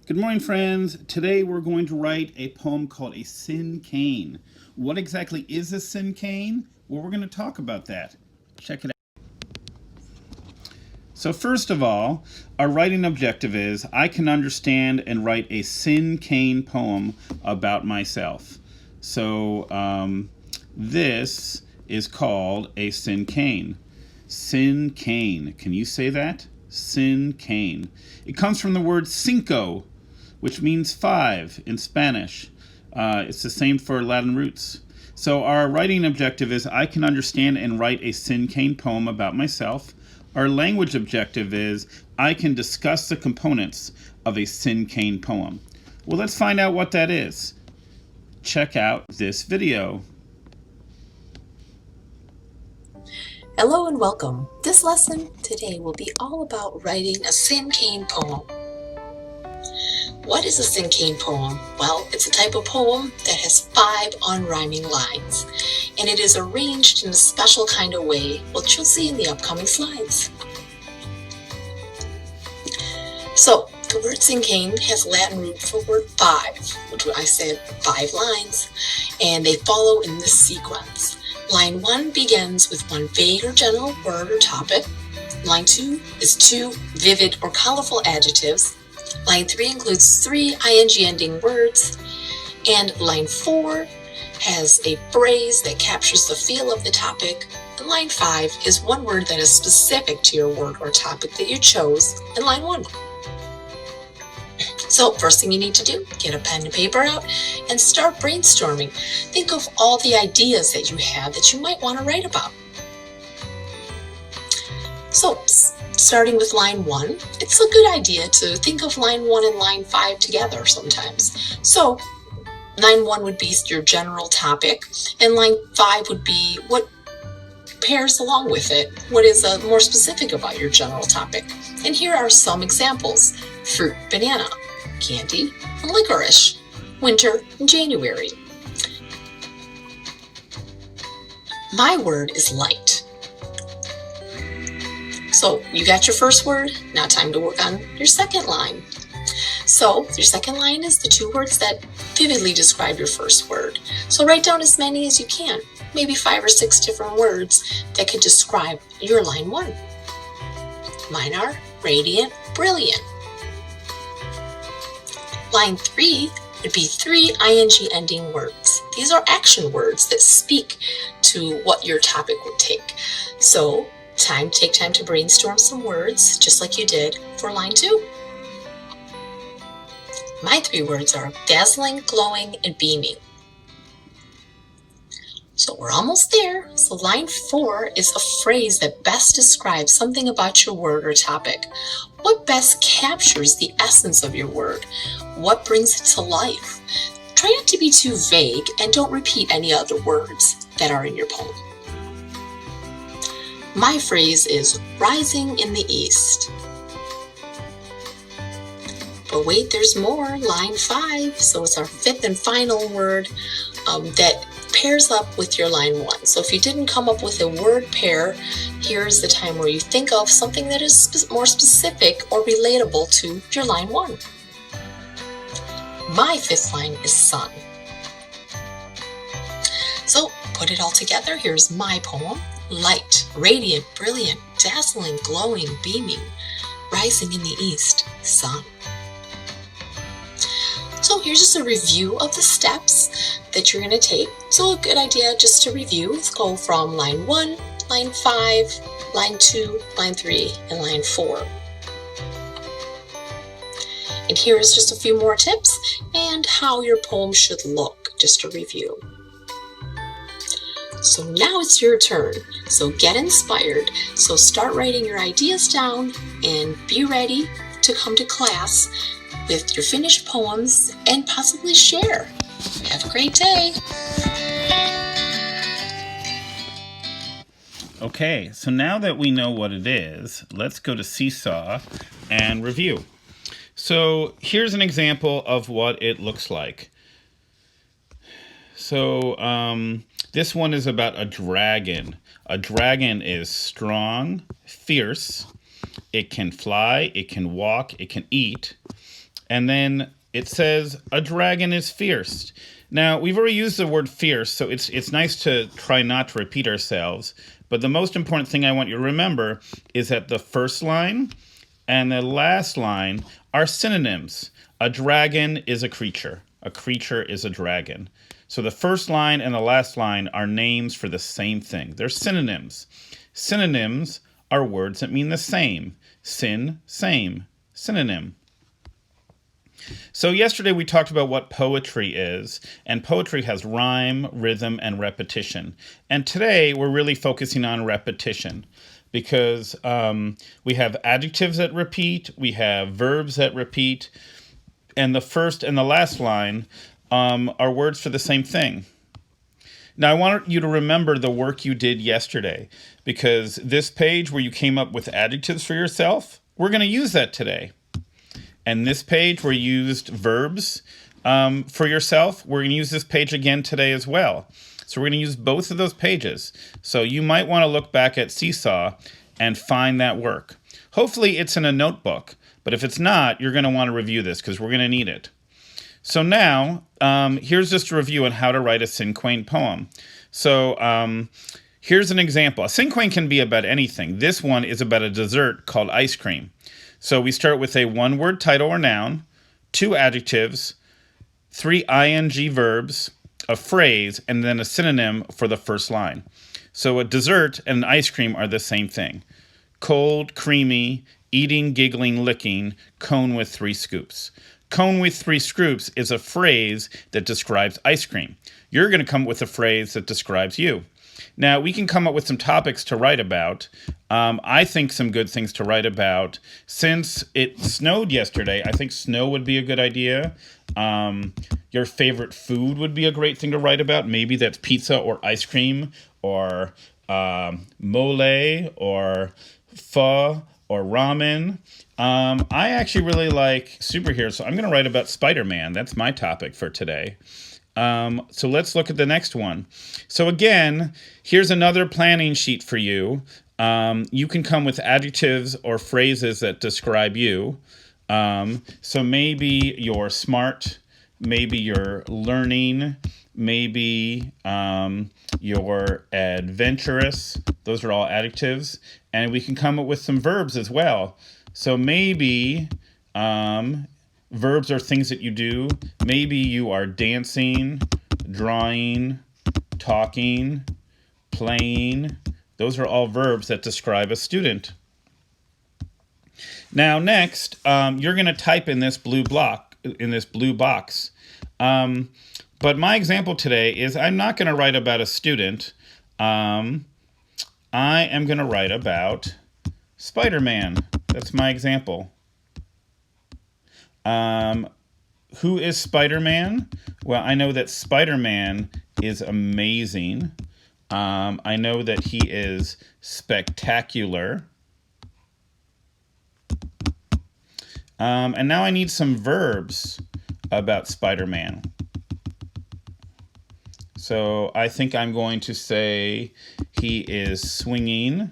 Good morning, friends. Today we're going to write a poem called a cinquain. What exactly is a cinquain? Well, we're going to talk about that. Check it out. So first of all, our writing objective is I can understand and write a cinquain poem about myself. So this is called a cinquain. Cinquain. Can you say that? Cinquain. It comes from the word cinco, which means five in Spanish. It's the same for Latin roots. So our writing objective is I can understand and write a cinquain poem about myself. Our language objective is I can discuss the components of a cinquain poem. Well, let's find out what that is. Check out this video. Hello and welcome. This lesson today will be all about writing a cinquain poem. What is a cinquain poem? Well, it's a type of poem that has 5 unrhyming lines, and it is arranged in a special kind of way, which you'll see in the upcoming slides. So, the word cinquain has a Latin root for word 5, which I said 5 lines, and they follow in this sequence. Line 1 begins with one vague or general word or topic. Line 2 is 2 vivid or colorful adjectives. Line 3 includes 3 ing ending words. And line 4 has a phrase that captures the feel of the topic. And line 5 is one word that is specific to your word or topic that you chose in line 1. So first thing you need to do, get a pen and paper out and start brainstorming. Think of all the ideas that you have that you might want to write about. So starting with line 1, it's a good idea to think of line 1 and line 5 together sometimes. So line 1 would be your general topic, and line 5 would be what pairs along with it, what is more specific about your general topic. And here are some examples: fruit, banana; candy and licorice; winter and January. My word is light. So you got your first word, now time to work on your second line. So your second line is the 2 words that vividly describe your first word. So write down as many as you can, maybe 5 or 6 different words that could describe your line 1. Mine are radiant, brilliant. Line 3 would be 3 ing ending words. These are action words that speak to what your topic would take. So take time to brainstorm some words, just like you did for line 2. My 3 words are dazzling, glowing, and beaming. So we're almost there. So line 4 is a phrase that best describes something about your word or topic. What best captures the essence of your word? What brings it to life? Try not to be too vague and don't repeat any other words that are in your poem. My phrase is rising in the east. But wait, there's more. Line 5, so it's our 5th and final word that pairs up with your line 1. So if you didn't come up with a word pair, here's the time where you think of something that is more specific or relatable to your line 1. My 5th line is sun. So put it all together. Here's my poem: light, radiant, brilliant, dazzling, glowing, beaming, rising in the east, sun. So here's just a review of the steps that you're going to take. So a good idea just to review is go from line 1, line 5, line 2, line 3, and line 4. And here's just a few more tips and how your poem should look, just to review. So now it's your turn. So get inspired. So start writing your ideas down and be ready to come to class with your finished poems and possibly share. Have a great day. Okay, so now that we know what it is, let's go to Seesaw and review. So here's an example of what it looks like. So this one is about a dragon. A dragon is strong, fierce. It can fly, it can walk, it can eat. And then it says, a dragon is fierce. Now, we've already used the word fierce, so it's nice to try not to repeat ourselves. But the most important thing I want you to remember is that the first line and the last line are synonyms. A dragon is a creature. A creature is a dragon. So the first line and the last line are names for the same thing. They're synonyms. Synonyms are words that mean the same. Same, synonym. So yesterday we talked about what poetry is, and poetry has rhyme, rhythm, and repetition. And today we're really focusing on repetition because we have adjectives that repeat, we have verbs that repeat, and the first and the last line are words for the same thing. Now, I want you to remember the work you did yesterday, because this page where you came up with adjectives for yourself, we're going to use that today. And this page where you used verbs for yourself, we're going to use this page again today as well. So we're going to use both of those pages. So you might want to look back at Seesaw and find that work. Hopefully it's in a notebook, but if it's not, you're going to want to review this because we're going to need it. So now, here's just a review on how to write a cinquain poem. So here's an example. A cinquain can be about anything. This one is about a dessert called ice cream. So we start with a one-word title or noun, 2 adjectives, 3 ing verbs, a phrase, and then a synonym for the first line. So a dessert and an ice cream are the same thing. Cold, creamy, eating, giggling, licking, cone with 3 scoops. Cone with 3 scoops is a phrase that describes ice cream. You're going to come up with a phrase that describes you. Now, we can come up with some topics to write about. I think some good things to write about. Since it snowed yesterday, I think snow would be a good idea. Your favorite food would be a great thing to write about. Maybe that's pizza or ice cream or mole or pho or ramen. I actually really like superheroes, so I'm going to write about Spider-Man. That's my topic for today. So let's look at the next one. So again, here's another planning sheet for you. You can come with adjectives or phrases that describe you. So maybe you're smart, maybe you're learning, maybe you're adventurous. Those are all adjectives. And we can come up with some verbs as well. So maybe verbs are things that you do. Maybe you are dancing, drawing, talking, playing. Those are all verbs that describe a student. Now, next, you're going to type in this blue box. But my example today is I'm not going to write about a student. I am going to write about Spider-Man. That's my example. Who is Spider-Man? Well, I know that Spider-Man is amazing. I know that he is spectacular. And now I need some verbs about Spider-Man. So I think I'm going to say he is swinging.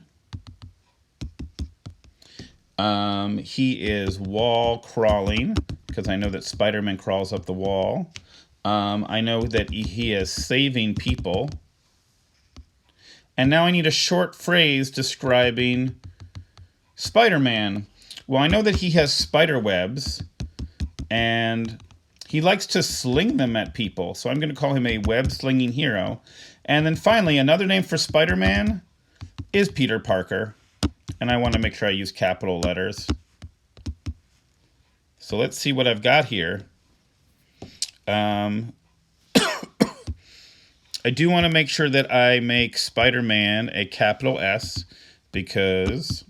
He is wall crawling, because I know that Spider-Man crawls up the wall. I know that he is saving people. And now I need a short phrase describing Spider-Man. Well, I know that he has spider webs, and he likes to sling them at people. So I'm going to call him a web-slinging hero. And then finally, another name for Spider-Man is Peter Parker. And I want to make sure I use capital letters. So let's see what I've got here. I do want to make sure that I make Spider-Man a capital S because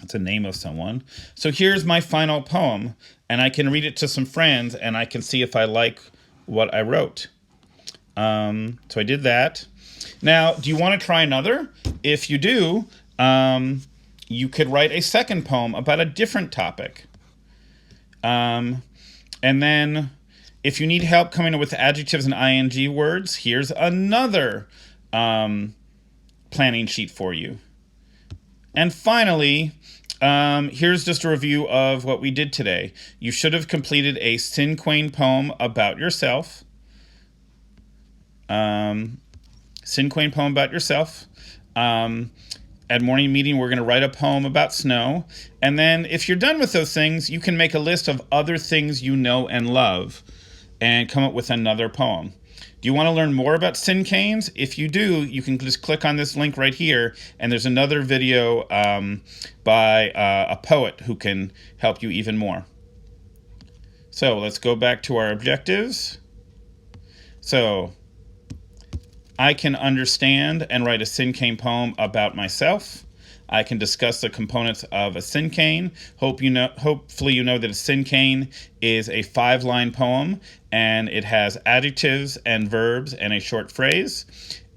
it's a name of someone. So here's my final poem, and I can read it to some friends, and I can see if I like what I wrote. So I did that. Now, do you want to try another? If you do, you could write a second poem about a different topic. And then if you need help coming up with adjectives and ing words, here's another planning sheet for you. And finally, Here's just a review of what we did today. You should have completed a cinquain poem about yourself. Cinquain poem about yourself. At morning meeting, we're going to write a poem about snow. And then if you're done with those things, you can make a list of other things you know and love and come up with another poem. Do you want to learn more about cinquains? If you do, you can just click on this link right here, and there's another video by a poet who can help you even more. So let's go back to our objectives. So I can understand and write a cinquain poem about myself. I can discuss the components of a cinquain. Hopefully you know that a cinquain is a 5-line poem, and it has adjectives and verbs and a short phrase.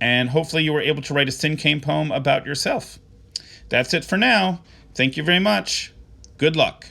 And hopefully you were able to write a cinquain poem about yourself. That's it for now. Thank you very much. Good luck.